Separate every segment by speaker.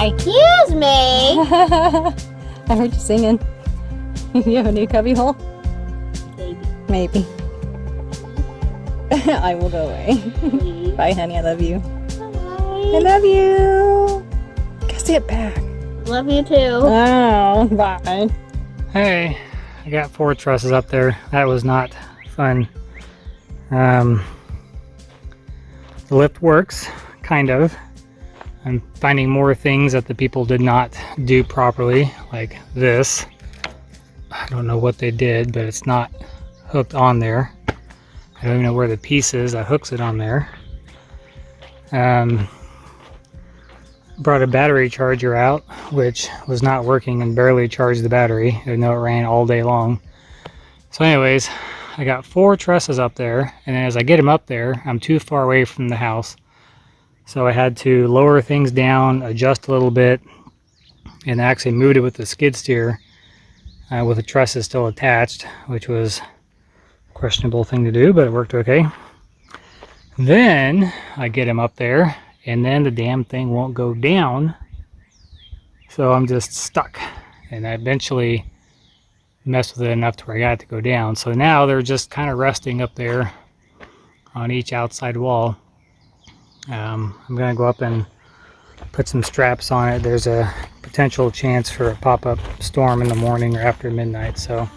Speaker 1: Excuse me!
Speaker 2: I heard you singing. You have a new cubby hole? Maybe. I will go away. Bye, honey. I love you.
Speaker 1: Bye.
Speaker 2: I love you. Go sit back.
Speaker 1: Love you too.
Speaker 2: Oh, bye.
Speaker 3: Hey, I got 4 trusses up there. That was not fun. The lift works, kind of. I'm finding more things that the people did not do properly, like this. I don't know what they did, but it's not hooked on there. I don't even know where the piece is that hooks it on there. Brought a battery charger out, which was not working and barely charged the battery, even though it ran all day long. So anyways, I got 4 trusses up there, and as I get them up there, I'm too far away from the house. So I had to lower things down, adjust a little bit, and actually moved it with the skid steer with the trusses still attached, which was a questionable thing to do, but it worked okay. Then I get him up there, and then the damn thing won't go down. So I'm just stuck, and I eventually messed with it enough to where I got it to go down. So now they're just kind of resting up there on each outside wall. I'm going to go up and put some straps on it. There's a potential chance for a pop-up storm in the morning or after midnight, so.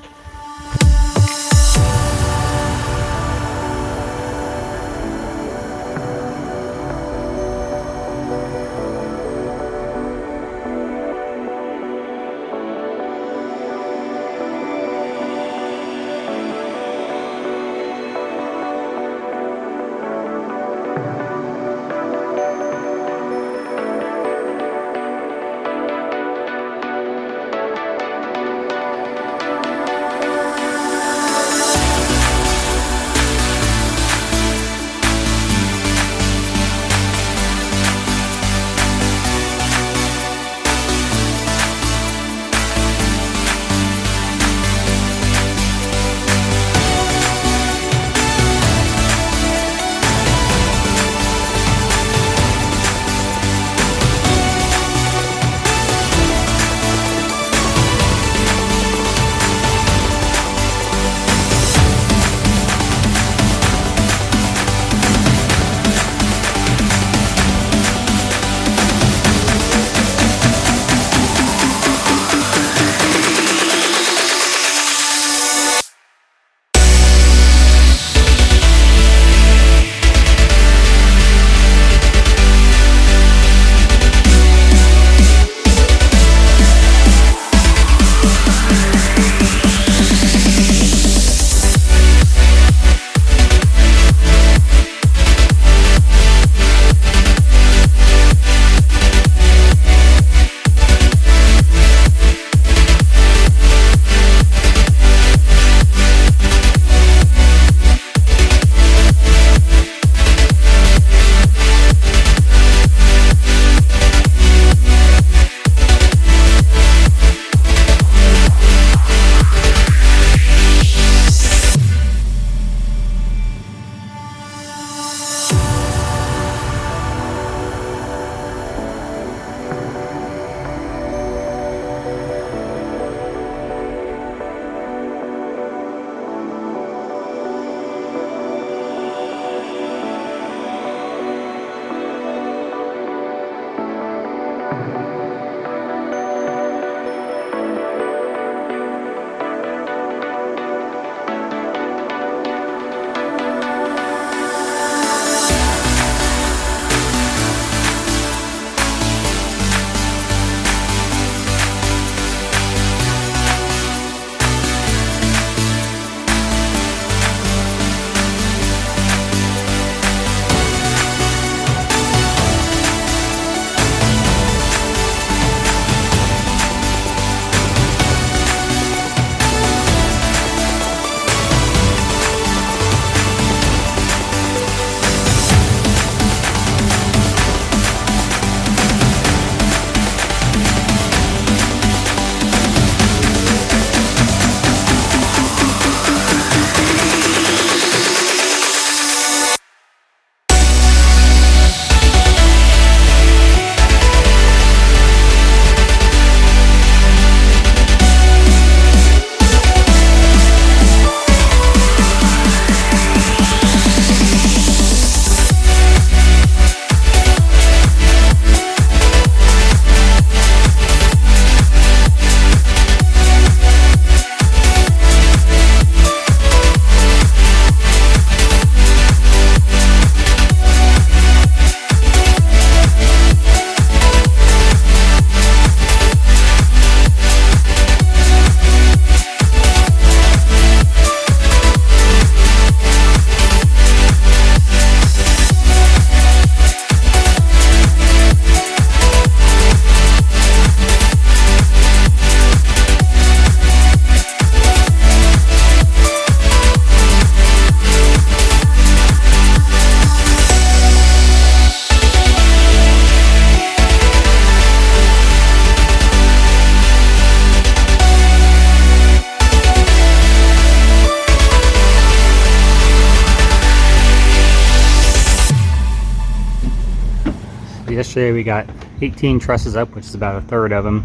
Speaker 3: yesterday we got 18 trusses up, which is about a third of them.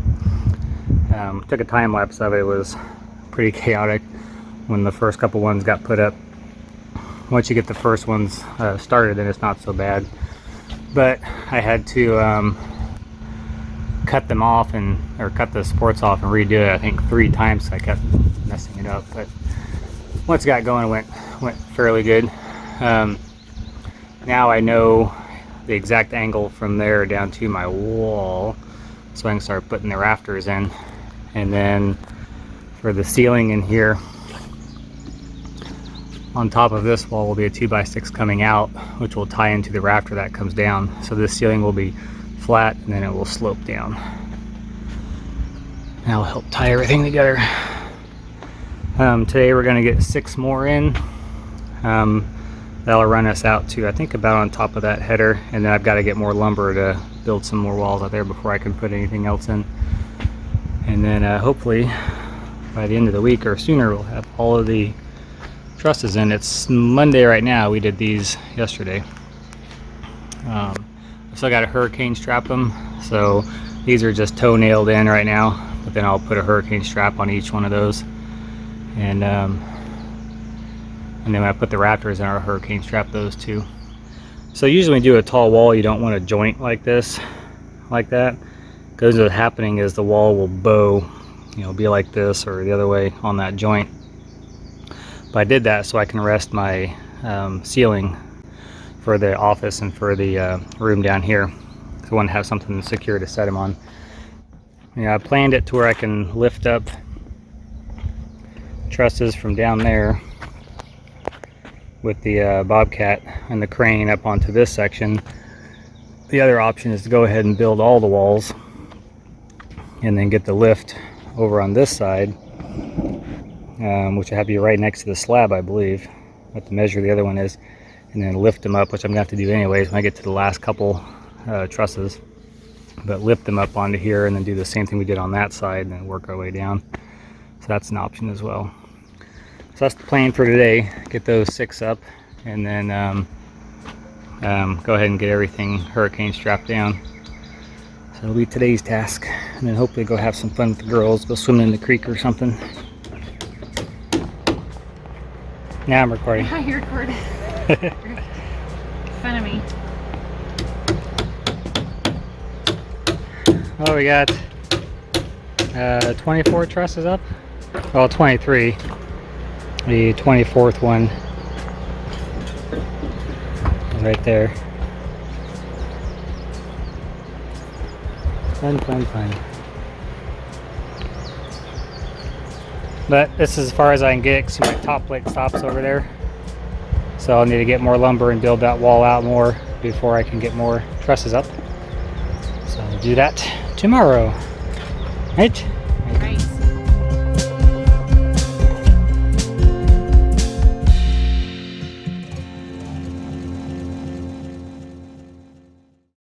Speaker 3: Took a time lapse of it. It was pretty chaotic when the first couple ones got put up. Once you get the first ones started, then it's not so bad. But I had to cut them off or cut the supports off and redo it, I think 3 times. I kept messing it up, but once it got going, it went fairly good. Now I know the exact angle from there down to my wall, so I can start putting the rafters in. And then for the ceiling in here, on top of this wall will be a 2x6 coming out, which will tie into the rafter that comes down. So this ceiling will be flat and then it will slope down. That'll help tie everything together. Today we're going to get 6 more in. That'll run us out to, I think, about on top of that header, and then I've got to get more lumber to build some more walls out there before I can put anything else in. And then hopefully by the end of the week or sooner we'll have all of the trusses in. It's Monday right now. We did these yesterday. I still got to hurricane strap them, so these are just toe nailed in right now, but then I'll put a hurricane strap on each one of those, and then when I put the rafters in, I'll hurricane strap those too. So usually when you do a tall wall, you don't want a joint like this, like that, because what's happening is the wall will bow, be like this or the other way on that joint. But I did that so I can rest my ceiling for the office and for the room down here. So I want to have something secure to set them on. I planned it to where I can lift up trusses from down there with the bobcat and the crane up onto this section. The other option is to go ahead and build all the walls and then get the lift over on this side, which will have to be right next to the slab, I believe. I have to measure the other one is, and then lift them up, which I'm gonna have to do anyways when I get to the last couple trusses. But lift them up onto here and then do the same thing we did on that side and then work our way down. So that's an option as well. So that's the plan for today. Get those 6 up and then go ahead and get everything hurricane strapped down. So it'll be today's task, and then hopefully go have some fun with the girls, go swimming in the creek or something. Now I'm recording.
Speaker 2: Hi, you're recording. Fun of me.
Speaker 3: Oh, we got 24 trusses up. Well, 23. The 24th one right there. Fun, fun, fun. But this is as far as I can get, because my top plate stops over there. So I'll need to get more lumber and build that wall out more before I can get more trusses up. So I'll do that tomorrow. Right?